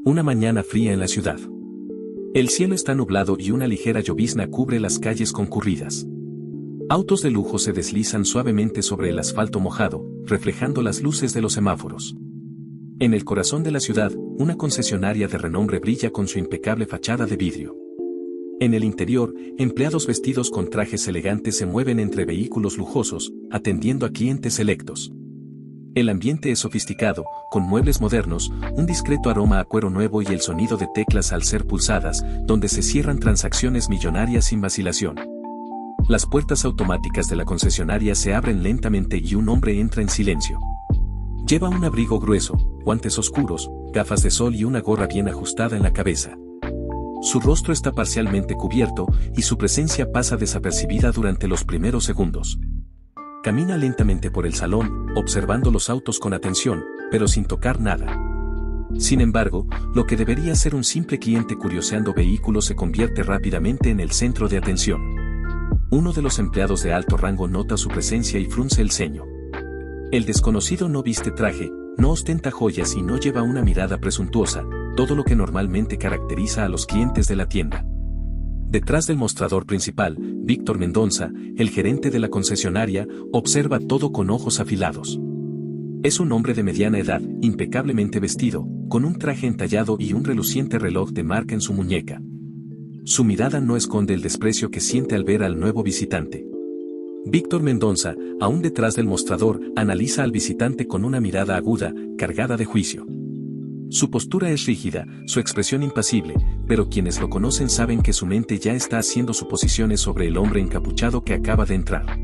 Una mañana fría en la ciudad. El cielo está nublado y una ligera llovizna cubre las calles concurridas. Autos de lujo se deslizan suavemente sobre el asfalto mojado, reflejando las luces de los semáforos. En el corazón de la ciudad, una concesionaria de renombre brilla con su impecable fachada de vidrio. En el interior, empleados vestidos con trajes elegantes se mueven entre vehículos lujosos, atendiendo a clientes selectos. El ambiente es sofisticado, con muebles modernos, un discreto aroma a cuero nuevo y el sonido de teclas al ser pulsadas, donde se cierran transacciones millonarias sin vacilación. Las puertas automáticas de la concesionaria se abren lentamente y un hombre entra en silencio. Lleva un abrigo grueso, guantes oscuros, gafas de sol y una gorra bien ajustada en la cabeza. Su rostro está parcialmente cubierto y su presencia pasa desapercibida durante los primeros segundos. Camina lentamente por el salón, observando los autos con atención, pero sin tocar nada. Sin embargo, lo que debería ser un simple cliente curioseando vehículos se convierte rápidamente en el centro de atención. Uno de los empleados de alto rango nota su presencia y frunce el ceño. El desconocido no viste traje, no ostenta joyas y no lleva una mirada presuntuosa, todo lo que normalmente caracteriza a los clientes de la tienda. Detrás del mostrador principal, Víctor Mendoza, el gerente de la concesionaria, observa todo con ojos afilados. Es un hombre de mediana edad, impecablemente vestido, con un traje entallado y un reluciente reloj de marca en su muñeca. Su mirada no esconde el desprecio que siente al ver al nuevo visitante. Víctor Mendoza, aún detrás del mostrador, analiza al visitante con una mirada aguda, cargada de juicio. Su postura es rígida, su expresión impasible, pero quienes lo conocen saben que su mente ya está haciendo suposiciones sobre el hombre encapuchado que acaba de entrar.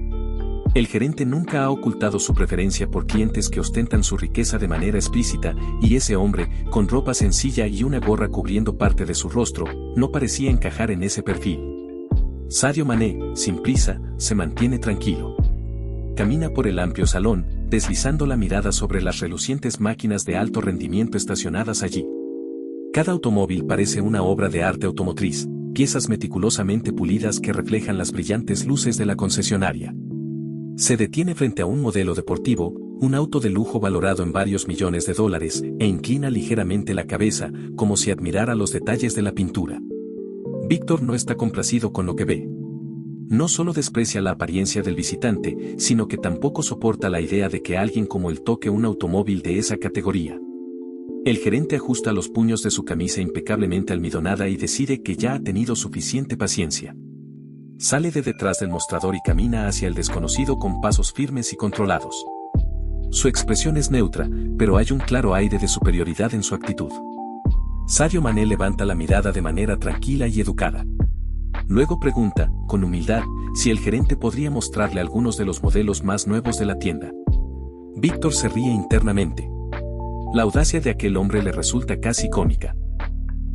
El gerente nunca ha ocultado su preferencia por clientes que ostentan su riqueza de manera explícita, y ese hombre, con ropa sencilla y una gorra cubriendo parte de su rostro, no parecía encajar en ese perfil. Sadio Mané, sin prisa, se mantiene tranquilo. Camina por el amplio salón, deslizando la mirada sobre las relucientes máquinas de alto rendimiento estacionadas allí. Cada automóvil parece una obra de arte automotriz, piezas meticulosamente pulidas que reflejan las brillantes luces de la concesionaria. Se detiene frente a un modelo deportivo, un auto de lujo valorado en varios millones de dólares, e inclina ligeramente la cabeza, como si admirara los detalles de la pintura. Víctor no está complacido con lo que ve. No solo desprecia la apariencia del visitante, sino que tampoco soporta la idea de que alguien como él toque un automóvil de esa categoría. El gerente ajusta los puños de su camisa impecablemente almidonada y decide que ya ha tenido suficiente paciencia. Sale de detrás del mostrador y camina hacia el desconocido con pasos firmes y controlados. Su expresión es neutra, pero hay un claro aire de superioridad en su actitud. Sadio Mané levanta la mirada de manera tranquila y educada. Luego pregunta, con humildad, si el gerente podría mostrarle algunos de los modelos más nuevos de la tienda. Víctor se ríe internamente. La audacia de aquel hombre le resulta casi cómica.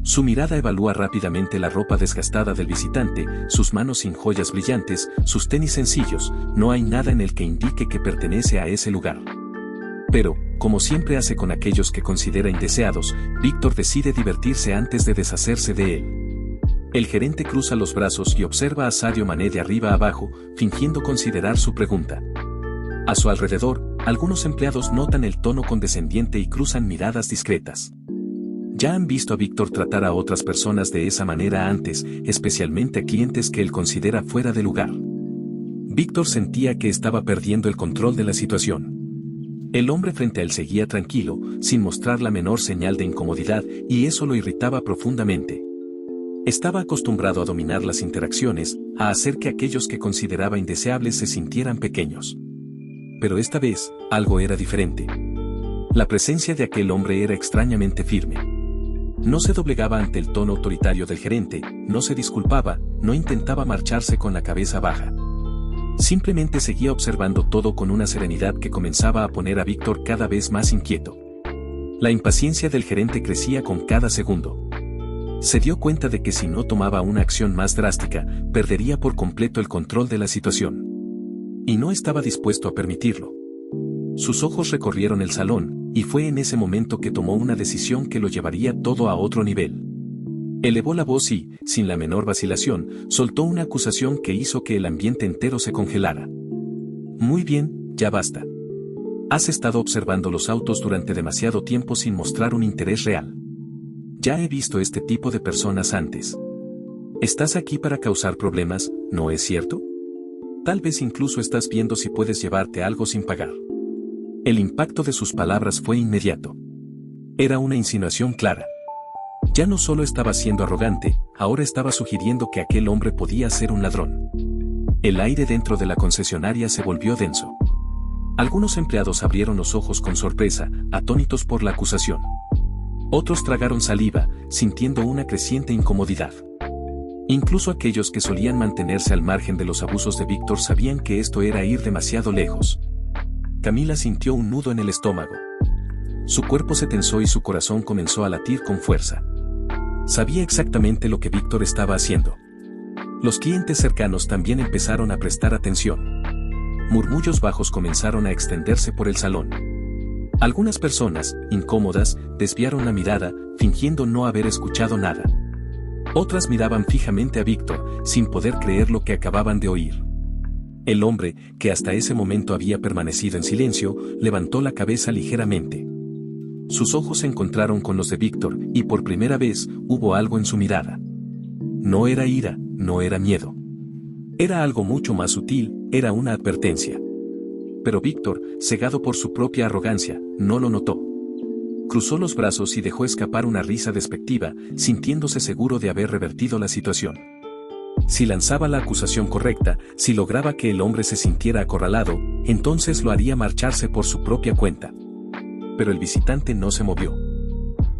Su mirada evalúa rápidamente la ropa desgastada del visitante, sus manos sin joyas brillantes, sus tenis sencillos, no hay nada en el que indique que pertenece a ese lugar. Pero, como siempre hace con aquellos que considera indeseados, Víctor decide divertirse antes de deshacerse de él. El gerente cruza los brazos y observa a Sadio Mané de arriba abajo, fingiendo considerar su pregunta. A su alrededor, algunos empleados notan el tono condescendiente y cruzan miradas discretas. Ya han visto a Víctor tratar a otras personas de esa manera antes, especialmente a clientes que él considera fuera de lugar. Víctor sentía que estaba perdiendo el control de la situación. El hombre frente a él seguía tranquilo, sin mostrar la menor señal de incomodidad, y eso lo irritaba profundamente. Estaba acostumbrado a dominar las interacciones, a hacer que aquellos que consideraba indeseables se sintieran pequeños. Pero esta vez, algo era diferente. La presencia de aquel hombre era extrañamente firme. No se doblegaba ante el tono autoritario del gerente, no se disculpaba, no intentaba marcharse con la cabeza baja. Simplemente seguía observando todo con una serenidad que comenzaba a poner a Víctor cada vez más inquieto. La impaciencia del gerente crecía con cada segundo. Se dio cuenta de que si no tomaba una acción más drástica, perdería por completo el control de la situación. Y no estaba dispuesto a permitirlo. Sus ojos recorrieron el salón, y fue en ese momento que tomó una decisión que lo llevaría todo a otro nivel. Elevó la voz y, sin la menor vacilación, soltó una acusación que hizo que el ambiente entero se congelara. Muy bien, ya basta. Has estado observando los autos durante demasiado tiempo sin mostrar un interés real. Ya he visto este tipo de personas antes. Estás aquí para causar problemas, ¿no es cierto? Tal vez incluso estás viendo si puedes llevarte algo sin pagar. El impacto de sus palabras fue inmediato. Era una insinuación clara. Ya no solo estaba siendo arrogante, ahora estaba sugiriendo que aquel hombre podía ser un ladrón. El aire dentro de la concesionaria se volvió denso. Algunos empleados abrieron los ojos con sorpresa, atónitos por la acusación. Otros tragaron saliva, sintiendo una creciente incomodidad. Incluso aquellos que solían mantenerse al margen de los abusos de Víctor sabían que esto era ir demasiado lejos. Camila sintió un nudo en el estómago. Su cuerpo se tensó y su corazón comenzó a latir con fuerza. Sabía exactamente lo que Víctor estaba haciendo. Los clientes cercanos también empezaron a prestar atención. Murmullos bajos comenzaron a extenderse por el salón. Algunas personas, incómodas, desviaron la mirada, fingiendo no haber escuchado nada. Otras miraban fijamente a Víctor, sin poder creer lo que acababan de oír. El hombre, que hasta ese momento había permanecido en silencio, levantó la cabeza ligeramente. Sus ojos se encontraron con los de Víctor, y por primera vez, hubo algo en su mirada. No era ira, no era miedo. Era algo mucho más sutil, era una advertencia. Pero Víctor, cegado por su propia arrogancia, no lo notó. Cruzó los brazos y dejó escapar una risa despectiva, sintiéndose seguro de haber revertido la situación. Si lanzaba la acusación correcta, si lograba que el hombre se sintiera acorralado, entonces lo haría marcharse por su propia cuenta. Pero el visitante no se movió.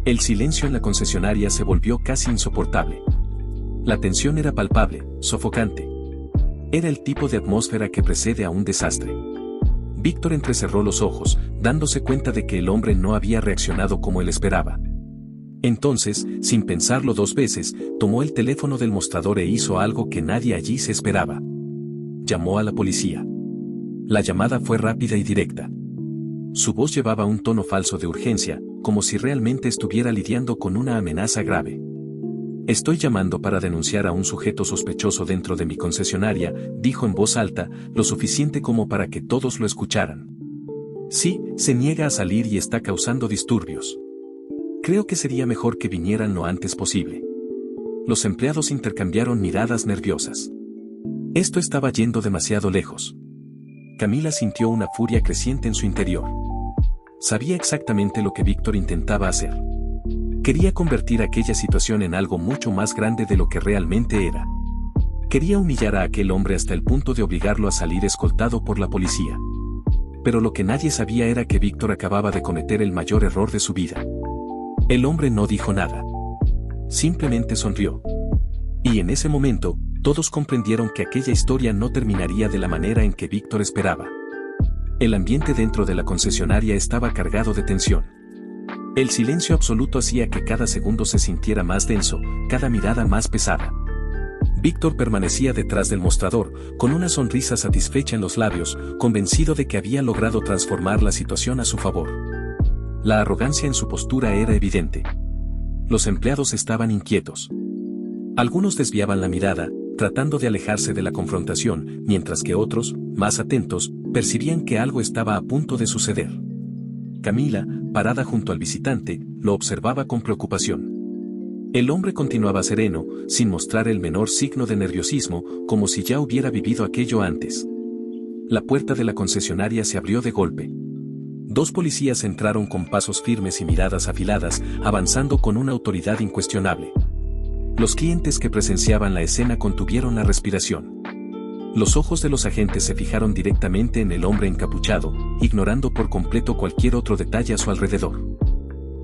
El silencio en la concesionaria se volvió casi insoportable. La tensión era palpable, sofocante. Era el tipo de atmósfera que precede a un desastre. Víctor entrecerró los ojos, dándose cuenta de que el hombre no había reaccionado como él esperaba. Entonces, sin pensarlo dos veces, tomó el teléfono del mostrador e hizo algo que nadie allí se esperaba. Llamó a la policía. La llamada fue rápida y directa. Su voz llevaba un tono falso de urgencia, como si realmente estuviera lidiando con una amenaza grave. Estoy llamando para denunciar a un sujeto sospechoso dentro de mi concesionaria, dijo en voz alta, lo suficiente como para que todos lo escucharan. Sí, se niega a salir y está causando disturbios. Creo que sería mejor que vinieran lo antes posible. Los empleados intercambiaron miradas nerviosas. Esto estaba yendo demasiado lejos. Camila sintió una furia creciente en su interior. Sabía exactamente lo que Víctor intentaba hacer. Quería convertir aquella situación en algo mucho más grande de lo que realmente era. Quería humillar a aquel hombre hasta el punto de obligarlo a salir escoltado por la policía. Pero lo que nadie sabía era que Víctor acababa de cometer el mayor error de su vida. El hombre no dijo nada. Simplemente sonrió. Y en ese momento, todos comprendieron que aquella historia no terminaría de la manera en que Víctor esperaba. El ambiente dentro de la concesionaria estaba cargado de tensión. El silencio absoluto hacía que cada segundo se sintiera más denso, cada mirada más pesada. Víctor permanecía detrás del mostrador, con una sonrisa satisfecha en los labios, convencido de que había logrado transformar la situación a su favor. La arrogancia en su postura era evidente. Los empleados estaban inquietos. Algunos desviaban la mirada, tratando de alejarse de la confrontación, mientras que otros, más atentos, percibían que algo estaba a punto de suceder. Camila, parada junto al visitante, lo observaba con preocupación. El hombre continuaba sereno, sin mostrar el menor signo de nerviosismo, como si ya hubiera vivido aquello antes. La puerta de la concesionaria se abrió de golpe. Dos policías entraron con pasos firmes y miradas afiladas, avanzando con una autoridad incuestionable. Los clientes que presenciaban la escena contuvieron la respiración. Los ojos de los agentes se fijaron directamente en el hombre encapuchado, ignorando por completo cualquier otro detalle a su alrededor.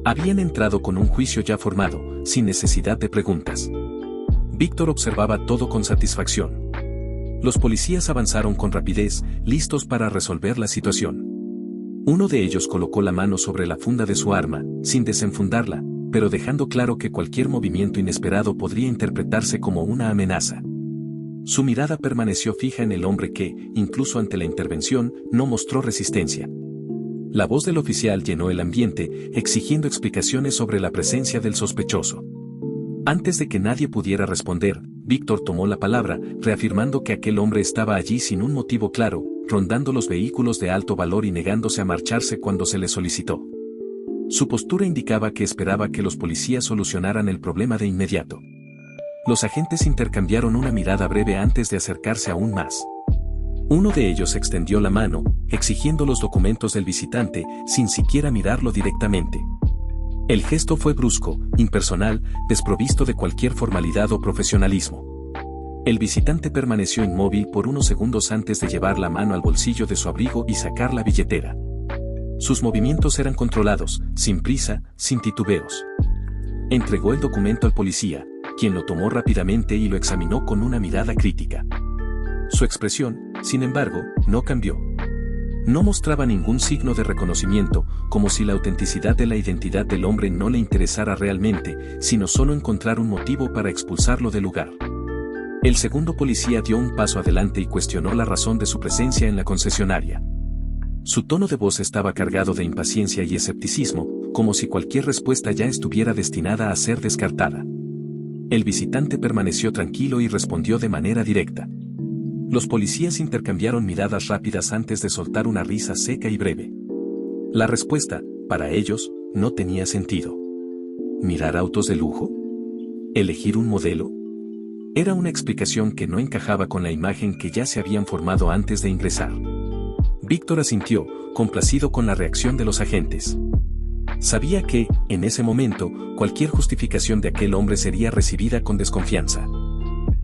Habían entrado con un juicio ya formado, sin necesidad de preguntas. Víctor observaba todo con satisfacción. Los policías avanzaron con rapidez, listos para resolver la situación. Uno de ellos colocó la mano sobre la funda de su arma, sin desenfundarla, pero dejando claro que cualquier movimiento inesperado podría interpretarse como una amenaza. Su mirada permaneció fija en el hombre que, incluso ante la intervención, no mostró resistencia. La voz del oficial llenó el ambiente, exigiendo explicaciones sobre la presencia del sospechoso. Antes de que nadie pudiera responder, Víctor tomó la palabra, reafirmando que aquel hombre estaba allí sin un motivo claro, rondando los vehículos de alto valor y negándose a marcharse cuando se le solicitó. Su postura indicaba que esperaba que los policías solucionaran el problema de inmediato. Los agentes intercambiaron una mirada breve antes de acercarse aún más. Uno de ellos extendió la mano, exigiendo los documentos del visitante, sin siquiera mirarlo directamente. El gesto fue brusco, impersonal, desprovisto de cualquier formalidad o profesionalismo. El visitante permaneció inmóvil por unos segundos antes de llevar la mano al bolsillo de su abrigo y sacar la billetera. Sus movimientos eran controlados, sin prisa, sin titubeos. Entregó el documento al policía, quien lo tomó rápidamente y lo examinó con una mirada crítica. Su expresión, sin embargo, no cambió. No mostraba ningún signo de reconocimiento, como si la autenticidad de la identidad del hombre no le interesara realmente, sino solo encontrar un motivo para expulsarlo del lugar. El segundo policía dio un paso adelante y cuestionó la razón de su presencia en la concesionaria. Su tono de voz estaba cargado de impaciencia y escepticismo, como si cualquier respuesta ya estuviera destinada a ser descartada. El visitante permaneció tranquilo y respondió de manera directa. Los policías intercambiaron miradas rápidas antes de soltar una risa seca y breve. La respuesta, para ellos, no tenía sentido. ¿Mirar autos de lujo? ¿Elegir un modelo? Era una explicación que no encajaba con la imagen que ya se habían formado antes de ingresar. Víctor asintió, complacido con la reacción de los agentes. Sabía que, en ese momento, cualquier justificación de aquel hombre sería recibida con desconfianza.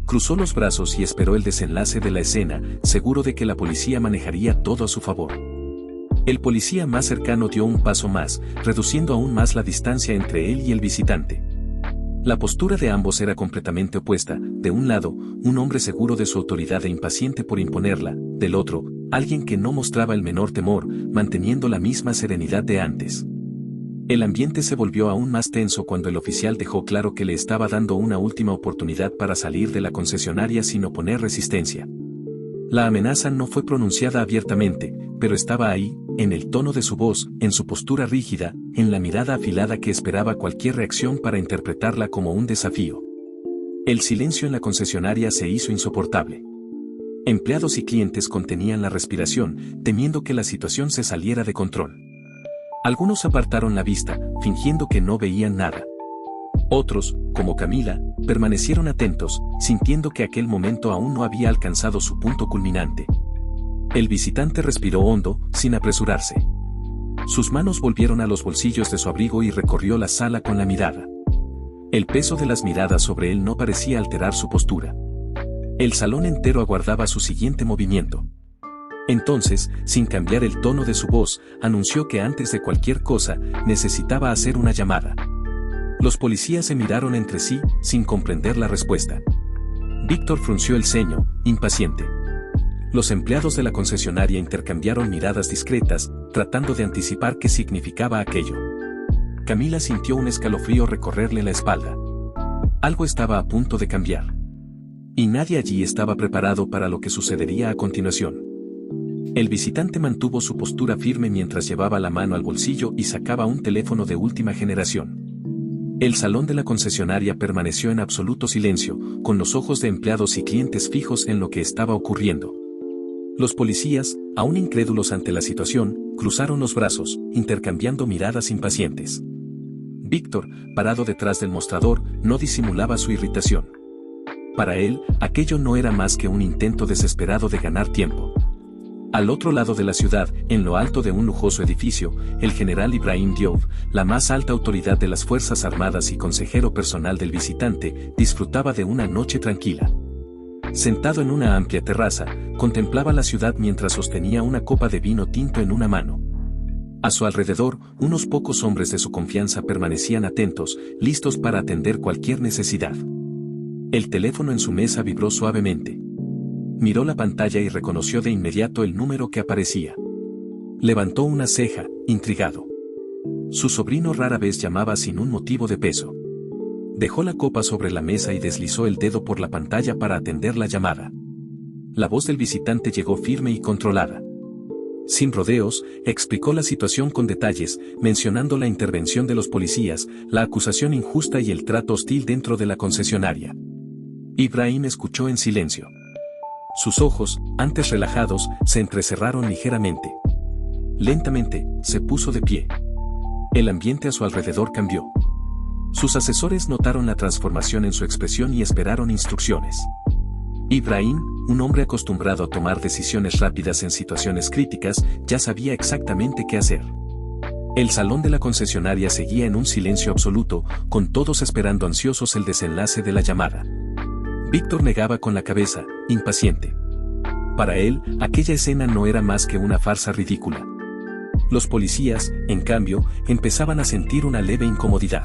Cruzó los brazos y esperó el desenlace de la escena, seguro de que la policía manejaría todo a su favor. El policía más cercano dio un paso más, reduciendo aún más la distancia entre él y el visitante. La postura de ambos era completamente opuesta. De un lado, un hombre seguro de su autoridad e impaciente por imponerla; del otro, alguien que no mostraba el menor temor, manteniendo la misma serenidad de antes. El ambiente se volvió aún más tenso cuando el oficial dejó claro que le estaba dando una última oportunidad para salir de la concesionaria sin oponer resistencia. La amenaza no fue pronunciada abiertamente, pero estaba ahí, en el tono de su voz, en su postura rígida, en la mirada afilada que esperaba cualquier reacción para interpretarla como un desafío. El silencio en la concesionaria se hizo insoportable. Empleados y clientes contenían la respiración, temiendo que la situación se saliera de control. Algunos apartaron la vista, fingiendo que no veían nada. Otros, como Camila, permanecieron atentos, sintiendo que aquel momento aún no había alcanzado su punto culminante. El visitante respiró hondo, sin apresurarse. Sus manos volvieron a los bolsillos de su abrigo y recorrió la sala con la mirada. El peso de las miradas sobre él no parecía alterar su postura. El salón entero aguardaba su siguiente movimiento. Entonces, sin cambiar el tono de su voz, anunció que antes de cualquier cosa, necesitaba hacer una llamada. Los policías se miraron entre sí, sin comprender la respuesta. Víctor frunció el ceño, impaciente. Los empleados de la concesionaria intercambiaron miradas discretas, tratando de anticipar qué significaba aquello. Camila sintió un escalofrío recorrerle la espalda. Algo estaba a punto de cambiar. Y nadie allí estaba preparado para lo que sucedería a continuación. El visitante mantuvo su postura firme mientras llevaba la mano al bolsillo y sacaba un teléfono de última generación. El salón de la concesionaria permaneció en absoluto silencio, con los ojos de empleados y clientes fijos en lo que estaba ocurriendo. Los policías, aún incrédulos ante la situación, cruzaron los brazos, intercambiando miradas impacientes. Víctor, parado detrás del mostrador, no disimulaba su irritación. Para él, aquello no era más que un intento desesperado de ganar tiempo. Al otro lado de la ciudad, en lo alto de un lujoso edificio, el general Ibrahim Diop, la más alta autoridad de las Fuerzas Armadas y consejero personal del visitante, disfrutaba de una noche tranquila. Sentado en una amplia terraza, contemplaba la ciudad mientras sostenía una copa de vino tinto en una mano. A su alrededor, unos pocos hombres de su confianza permanecían atentos, listos para atender cualquier necesidad. El teléfono en su mesa vibró suavemente. Miró la pantalla y reconoció de inmediato el número que aparecía. Levantó una ceja, intrigado. Su sobrino rara vez llamaba sin un motivo de peso. Dejó la copa sobre la mesa y deslizó el dedo por la pantalla para atender la llamada. La voz del visitante llegó firme y controlada. Sin rodeos, explicó la situación con detalles, mencionando la intervención de los policías, la acusación injusta y el trato hostil dentro de la concesionaria. Ibrahim escuchó en silencio. Sus ojos, antes relajados, se entrecerraron ligeramente. Lentamente, se puso de pie. El ambiente a su alrededor cambió. Sus asesores notaron la transformación en su expresión y esperaron instrucciones. Ibrahim, un hombre acostumbrado a tomar decisiones rápidas en situaciones críticas, ya sabía exactamente qué hacer. El salón de la concesionaria seguía en un silencio absoluto, con todos esperando ansiosos el desenlace de la llamada. Víctor negaba con la cabeza, impaciente. Para él, aquella escena no era más que una farsa ridícula. Los policías, en cambio, empezaban a sentir una leve incomodidad.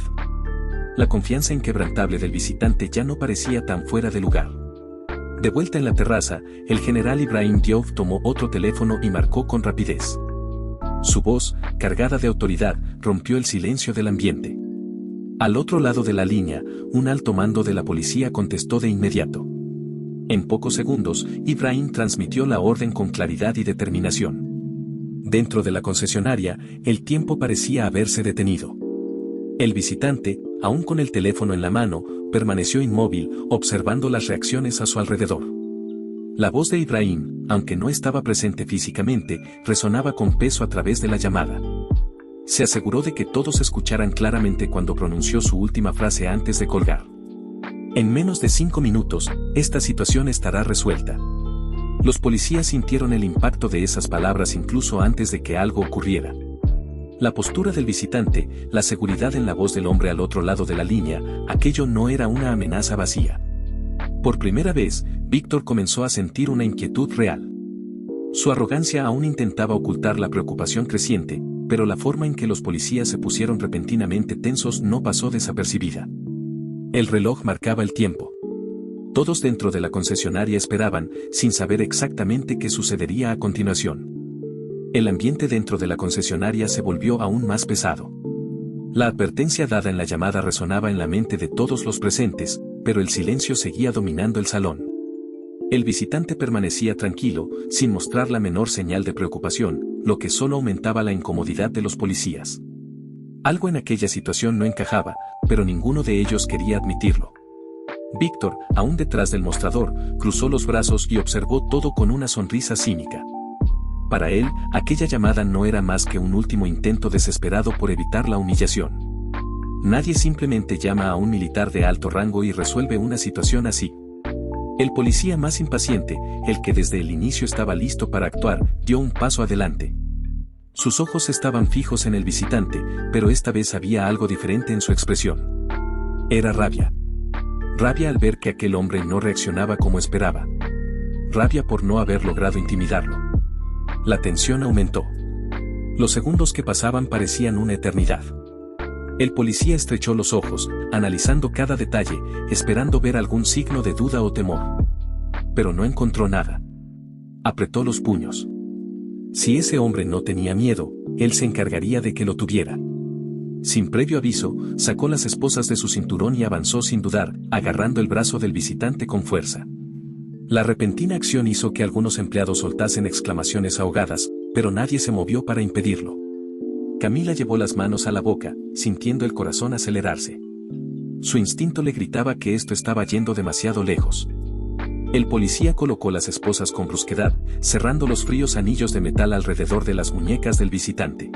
La confianza inquebrantable del visitante ya no parecía tan fuera de lugar. De vuelta en la terraza, el general Ibrahim Diop tomó otro teléfono y marcó con rapidez. Su voz, cargada de autoridad, rompió el silencio del ambiente. Al otro lado de la línea, un alto mando de la policía contestó de inmediato. En pocos segundos, Ibrahim transmitió la orden con claridad y determinación. Dentro de la concesionaria, el tiempo parecía haberse detenido. El visitante, aún con el teléfono en la mano, permaneció inmóvil, observando las reacciones a su alrededor. La voz de Ibrahim, aunque no estaba presente físicamente, resonaba con peso a través de la llamada. Se aseguró de que todos escucharan claramente cuando pronunció su última frase antes de colgar. En menos de 5 minutos, esta situación estará resuelta. Los policías sintieron el impacto de esas palabras incluso antes de que algo ocurriera. La postura del visitante, la seguridad en la voz del hombre al otro lado de la línea, aquello no era una amenaza vacía. Por primera vez, Víctor comenzó a sentir una inquietud real. Su arrogancia aún intentaba ocultar la preocupación creciente, pero la forma en que los policías se pusieron repentinamente tensos no pasó desapercibida. El reloj marcaba el tiempo. Todos dentro de la concesionaria esperaban, sin saber exactamente qué sucedería a continuación. El ambiente dentro de la concesionaria se volvió aún más pesado. La advertencia dada en la llamada resonaba en la mente de todos los presentes, pero el silencio seguía dominando el salón. El visitante permanecía tranquilo, sin mostrar la menor señal de preocupación, lo que solo aumentaba la incomodidad de los policías. Algo en aquella situación no encajaba, pero ninguno de ellos quería admitirlo. Víctor, aún detrás del mostrador, cruzó los brazos y observó todo con una sonrisa cínica. Para él, aquella llamada no era más que un último intento desesperado por evitar la humillación. Nadie simplemente llama a un militar de alto rango y resuelve una situación así. El policía más impaciente, el que desde el inicio estaba listo para actuar, dio un paso adelante. Sus ojos estaban fijos en el visitante, pero esta vez había algo diferente en su expresión. Era rabia. Rabia al ver que aquel hombre no reaccionaba como esperaba. Rabia por no haber logrado intimidarlo. La tensión aumentó. Los segundos que pasaban parecían una eternidad. El policía estrechó los ojos, analizando cada detalle, esperando ver algún signo de duda o temor. Pero no encontró nada. Apretó los puños. Si ese hombre no tenía miedo, él se encargaría de que lo tuviera. Sin previo aviso, sacó las esposas de su cinturón y avanzó sin dudar, agarrando el brazo del visitante con fuerza. La repentina acción hizo que algunos empleados soltasen exclamaciones ahogadas, pero nadie se movió para impedirlo. Camila llevó las manos a la boca, sintiendo el corazón acelerarse. Su instinto le gritaba que esto estaba yendo demasiado lejos. El policía colocó las esposas con brusquedad, cerrando los fríos anillos de metal alrededor de las muñecas del visitante.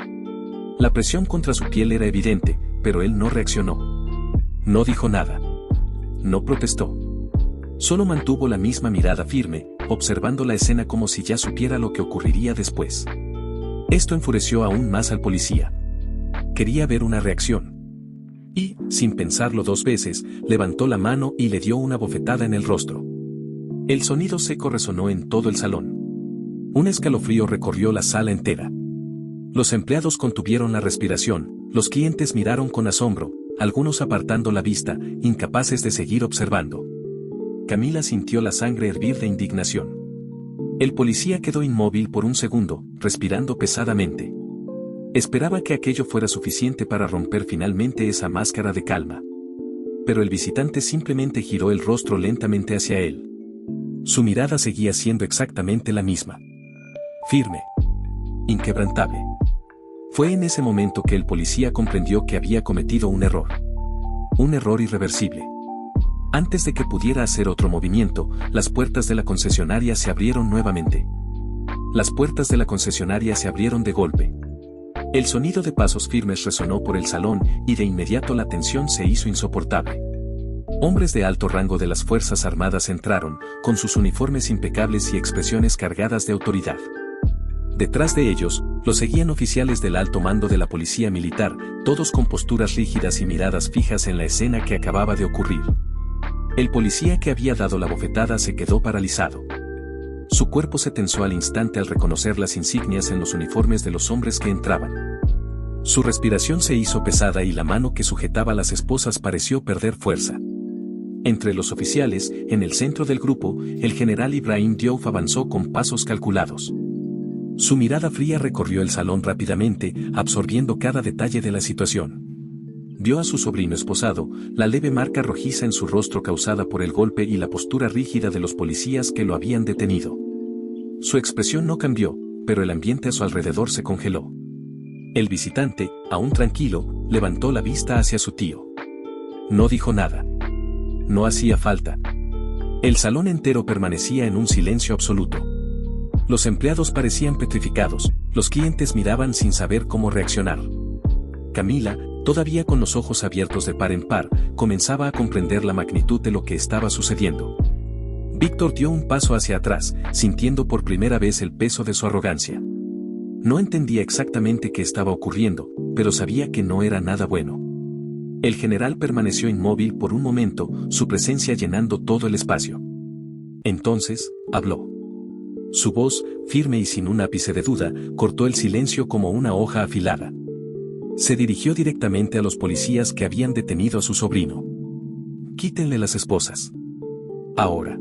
La presión contra su piel era evidente, pero él no reaccionó. No dijo nada. No protestó. Solo mantuvo la misma mirada firme, observando la escena como si ya supiera lo que ocurriría después. Esto enfureció aún más al policía. Quería ver una reacción. Y, sin pensarlo 2 veces, levantó la mano y le dio una bofetada en el rostro. El sonido seco resonó en todo el salón. Un escalofrío recorrió la sala entera. Los empleados contuvieron la respiración, los clientes miraron con asombro, algunos apartando la vista, incapaces de seguir observando. Camila sintió la sangre hervir de indignación. El policía quedó inmóvil por un segundo, respirando pesadamente. Esperaba que aquello fuera suficiente para romper finalmente esa máscara de calma. Pero el visitante simplemente giró el rostro lentamente hacia él. Su mirada seguía siendo exactamente la misma. Firme. Inquebrantable. Fue en ese momento que el policía comprendió que había cometido un error. Un error irreversible. Antes de que pudiera hacer otro movimiento, las puertas de la concesionaria se abrieron nuevamente. Las puertas de la concesionaria se abrieron de golpe. El sonido de pasos firmes resonó por el salón y de inmediato la tensión se hizo insoportable. Hombres de alto rango de las Fuerzas Armadas entraron, con sus uniformes impecables y expresiones cargadas de autoridad. Detrás de ellos, los seguían oficiales del alto mando de la policía militar, todos con posturas rígidas y miradas fijas en la escena que acababa de ocurrir. El policía que había dado la bofetada se quedó paralizado. Su cuerpo se tensó al instante al reconocer las insignias en los uniformes de los hombres que entraban. Su respiración se hizo pesada y la mano que sujetaba a las esposas pareció perder fuerza. Entre los oficiales, en el centro del grupo, el general Ibrahim Diouf avanzó con pasos calculados. Su mirada fría recorrió el salón rápidamente, absorbiendo cada detalle de la situación. Vio a su sobrino esposado, la leve marca rojiza en su rostro causada por el golpe y la postura rígida de los policías que lo habían detenido. Su expresión no cambió, pero el ambiente a su alrededor se congeló. El visitante, aún tranquilo, levantó la vista hacia su tío. No dijo nada. No hacía falta. El salón entero permanecía en un silencio absoluto. Los empleados parecían petrificados, los clientes miraban sin saber cómo reaccionar. Camila, todavía con los ojos abiertos de par en par, comenzaba a comprender la magnitud de lo que estaba sucediendo. Víctor dio un paso hacia atrás, sintiendo por primera vez el peso de su arrogancia. No entendía exactamente qué estaba ocurriendo, pero sabía que no era nada bueno. El general permaneció inmóvil por un momento, su presencia llenando todo el espacio. Entonces, habló. Su voz, firme y sin un ápice de duda, cortó el silencio como una hoja afilada. Se dirigió directamente a los policías que habían detenido a su sobrino. Quítenle las esposas. Ahora.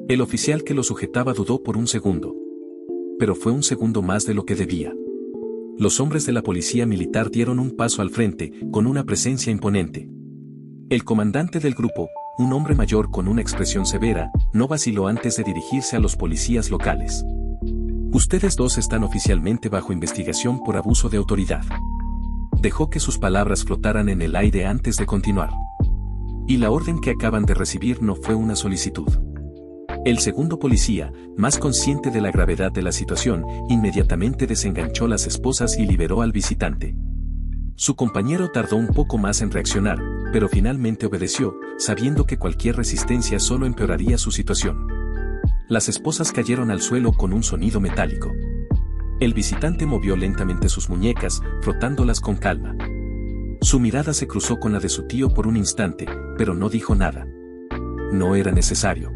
El oficial que lo sujetaba dudó por un segundo. Pero fue un segundo más de lo que debía. Los hombres de la policía militar dieron un paso al frente, con una presencia imponente. El comandante del grupo, un hombre mayor con una expresión severa, no vaciló antes de dirigirse a los policías locales. Ustedes dos están oficialmente bajo investigación por abuso de autoridad. Dejó que sus palabras flotaran en el aire antes de continuar. Y la orden que acaban de recibir no fue una solicitud. El segundo policía, más consciente de la gravedad de la situación, inmediatamente desenganchó las esposas y liberó al visitante. Su compañero tardó un poco más en reaccionar, pero finalmente obedeció, sabiendo que cualquier resistencia solo empeoraría su situación. Las esposas cayeron al suelo con un sonido metálico. El visitante movió lentamente sus muñecas, frotándolas con calma. Su mirada se cruzó con la de su tío por un instante, pero no dijo nada. No era necesario.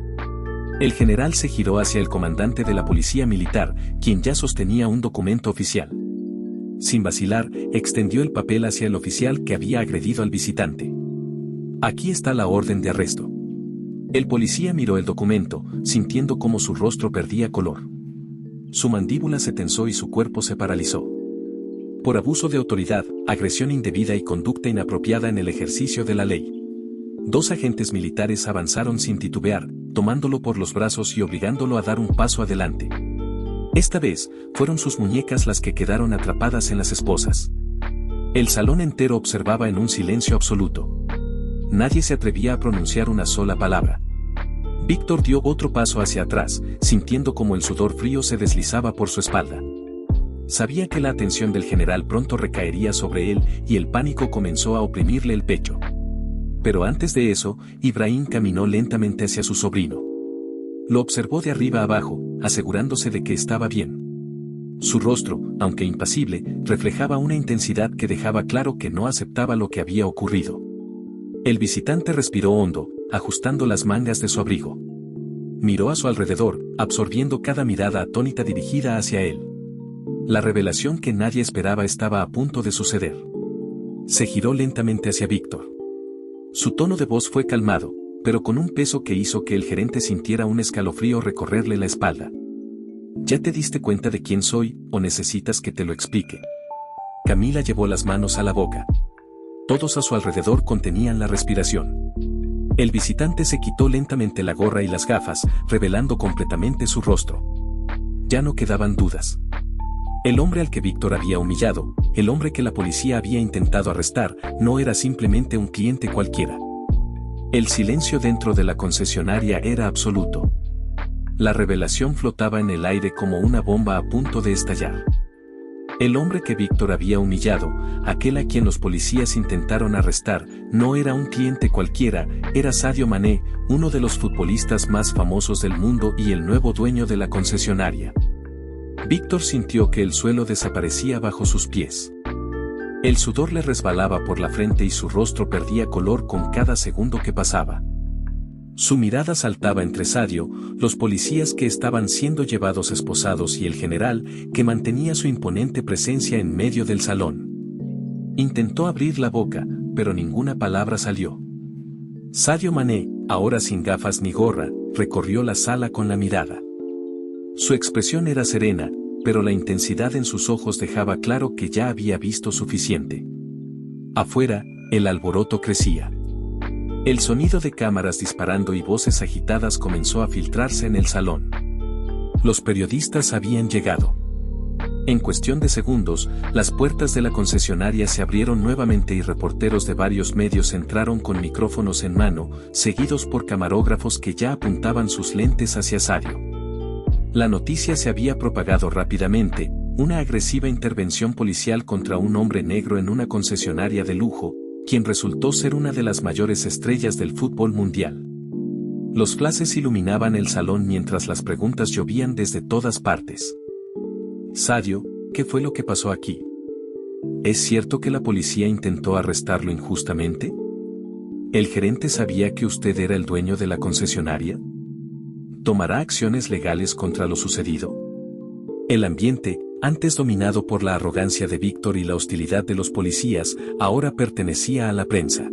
El general se giró hacia el comandante de la policía militar, quien ya sostenía un documento oficial. Sin vacilar, extendió el papel hacia el oficial que había agredido al visitante. Aquí está la orden de arresto. El policía miró el documento, sintiendo cómo su rostro perdía color. Su mandíbula se tensó y su cuerpo se paralizó. Por abuso de autoridad, agresión indebida y conducta inapropiada en el ejercicio de la ley. Dos agentes militares avanzaron sin titubear, tomándolo por los brazos y obligándolo a dar un paso adelante. Esta vez, fueron sus muñecas las que quedaron atrapadas en las esposas. El salón entero observaba en un silencio absoluto. Nadie se atrevía a pronunciar una sola palabra. Víctor dio otro paso hacia atrás, sintiendo como el sudor frío se deslizaba por su espalda. Sabía que la atención del general pronto recaería sobre él y el pánico comenzó a oprimirle el pecho. Pero antes de eso, Ibrahim caminó lentamente hacia su sobrino. Lo observó de arriba abajo, asegurándose de que estaba bien. Su rostro, aunque impasible, reflejaba una intensidad que dejaba claro que no aceptaba lo que había ocurrido. El visitante respiró hondo, ajustando las mangas de su abrigo. Miró a su alrededor, absorbiendo cada mirada atónita dirigida hacia él. La revelación que nadie esperaba estaba a punto de suceder. Se giró lentamente hacia Víctor. Su tono de voz fue calmado, pero con un peso que hizo que el gerente sintiera un escalofrío recorrerle la espalda. ¿Ya te diste cuenta de quién soy, o necesitas que te lo explique? Camila llevó las manos a la boca. Todos a su alrededor contenían la respiración. El visitante se quitó lentamente la gorra y las gafas, revelando completamente su rostro. Ya no quedaban dudas. El hombre al que Víctor había humillado, el hombre que la policía había intentado arrestar, no era simplemente un cliente cualquiera. El silencio dentro de la concesionaria era absoluto. La revelación flotaba en el aire como una bomba a punto de estallar. El hombre que Víctor había humillado, aquel a quien los policías intentaron arrestar, no era un cliente cualquiera, era Sadio Mané, uno de los futbolistas más famosos del mundo y el nuevo dueño de la concesionaria. Víctor sintió que el suelo desaparecía bajo sus pies. El sudor le resbalaba por la frente y su rostro perdía color con cada segundo que pasaba. Su mirada saltaba entre Sadio, los policías que estaban siendo llevados esposados y el general, que mantenía su imponente presencia en medio del salón. Intentó abrir la boca, pero ninguna palabra salió. Sadio Mané, ahora sin gafas ni gorra, recorrió la sala con la mirada. Su expresión era serena, pero la intensidad en sus ojos dejaba claro que ya había visto suficiente. Afuera, el alboroto crecía. El sonido de cámaras disparando y voces agitadas comenzó a filtrarse en el salón. Los periodistas habían llegado. En cuestión de segundos, las puertas de la concesionaria se abrieron nuevamente y reporteros de varios medios entraron con micrófonos en mano, seguidos por camarógrafos que ya apuntaban sus lentes hacia Sadio. La noticia se había propagado rápidamente, una agresiva intervención policial contra un hombre negro en una concesionaria de lujo, quien resultó ser una de las mayores estrellas del fútbol mundial. Los flashes iluminaban el salón mientras las preguntas llovían desde todas partes. Sadio, ¿qué fue lo que pasó aquí? ¿Es cierto que la policía intentó arrestarlo injustamente? ¿El gerente sabía que usted era el dueño de la concesionaria? ¿Tomará acciones legales contra lo sucedido? El ambiente, antes dominado por la arrogancia de Víctor y la hostilidad de los policías, ahora pertenecía a la prensa.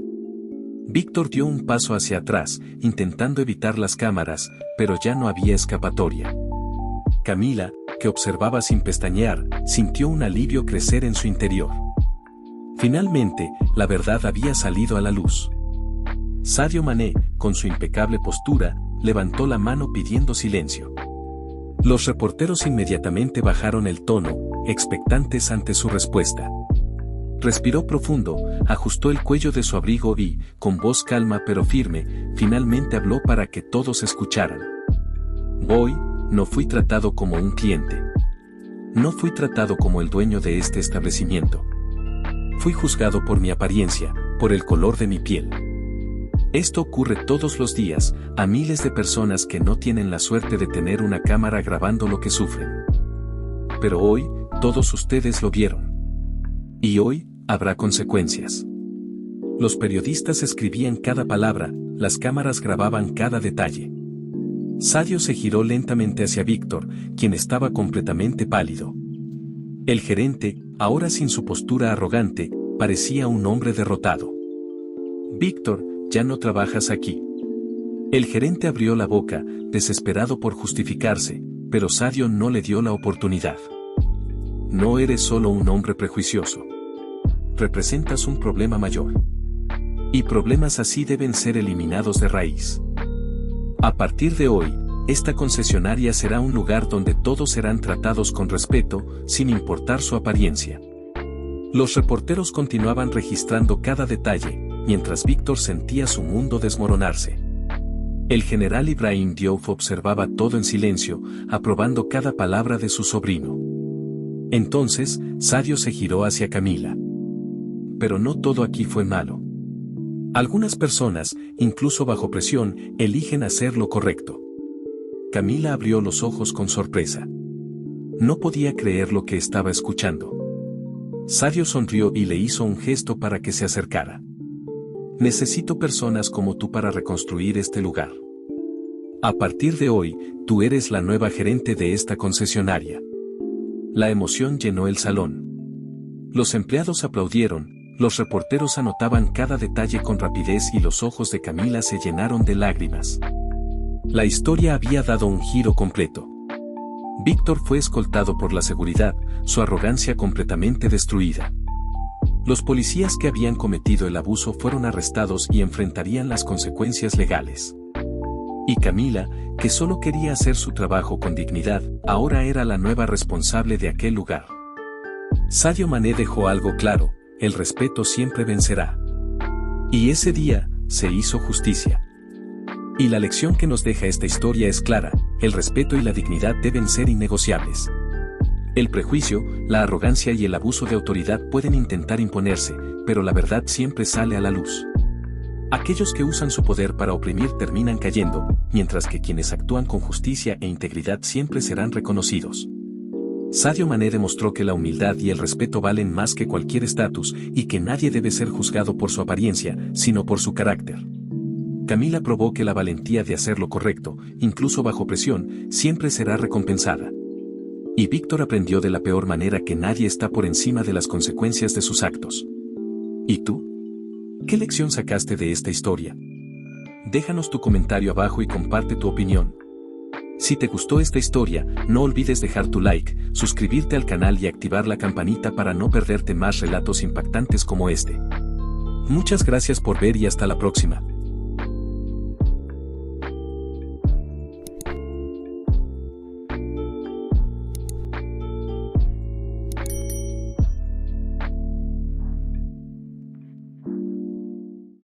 Víctor dio un paso hacia atrás, intentando evitar las cámaras, pero ya no había escapatoria. Camila, que observaba sin pestañear, sintió un alivio crecer en su interior. Finalmente, la verdad había salido a la luz. Sadio Mané, con su impecable postura, levantó la mano pidiendo silencio. Los reporteros inmediatamente bajaron el tono, expectantes ante su respuesta. Respiró profundo, ajustó el cuello de su abrigo y, con voz calma pero firme, finalmente habló para que todos escucharan. No fui tratado como un cliente. No fui tratado como el dueño de este establecimiento. Fui juzgado por mi apariencia, por el color de mi piel. Esto ocurre todos los días, a miles de personas que no tienen la suerte de tener una cámara grabando lo que sufren. Pero hoy, todos ustedes lo vieron. Y hoy, habrá consecuencias. Los periodistas escribían cada palabra, las cámaras grababan cada detalle. Sadio se giró lentamente hacia Víctor, quien estaba completamente pálido. El gerente, ahora sin su postura arrogante, parecía un hombre derrotado. Víctor, ya no trabajas aquí. El gerente abrió la boca, desesperado por justificarse, pero Sadio no le dio la oportunidad. No eres solo un hombre prejuicioso. Representas un problema mayor. Y problemas así deben ser eliminados de raíz. A partir de hoy, esta concesionaria será un lugar donde todos serán tratados con respeto, sin importar su apariencia. Los reporteros continuaban registrando cada detalle, mientras Víctor sentía su mundo desmoronarse. El general Ibrahim Diouf observaba todo en silencio, aprobando cada palabra de su sobrino. Entonces, Sadio se giró hacia Camila. Pero no todo aquí fue malo. Algunas personas, incluso bajo presión, eligen hacer lo correcto. Camila abrió los ojos con sorpresa. No podía creer lo que estaba escuchando. Sadio sonrió y le hizo un gesto para que se acercara. Necesito personas como tú para reconstruir este lugar. A partir de hoy, tú eres la nueva gerente de esta concesionaria. La emoción llenó el salón. Los empleados aplaudieron, los reporteros anotaban cada detalle con rapidez y los ojos de Camila se llenaron de lágrimas. La historia había dado un giro completo. Víctor fue escoltado por la seguridad, su arrogancia completamente destruida. Los policías que habían cometido el abuso fueron arrestados y enfrentarían las consecuencias legales. Y Camila, que solo quería hacer su trabajo con dignidad, ahora era la nueva responsable de aquel lugar. Sadio Mané dejó algo claro: el respeto siempre vencerá. Y ese día, se hizo justicia. Y la lección que nos deja esta historia es clara: el respeto y la dignidad deben ser innegociables. El prejuicio, la arrogancia y el abuso de autoridad pueden intentar imponerse, pero la verdad siempre sale a la luz. Aquellos que usan su poder para oprimir terminan cayendo, mientras que quienes actúan con justicia e integridad siempre serán reconocidos. Sadio Mané demostró que la humildad y el respeto valen más que cualquier estatus y que nadie debe ser juzgado por su apariencia, sino por su carácter. Camila probó que la valentía de hacer lo correcto, incluso bajo presión, siempre será recompensada. Y Víctor aprendió de la peor manera que nadie está por encima de las consecuencias de sus actos. ¿Y tú? ¿Qué lección sacaste de esta historia? Déjanos tu comentario abajo y comparte tu opinión. Si te gustó esta historia, no olvides dejar tu like, suscribirte al canal y activar la campanita para no perderte más relatos impactantes como este. Muchas gracias por ver y hasta la próxima.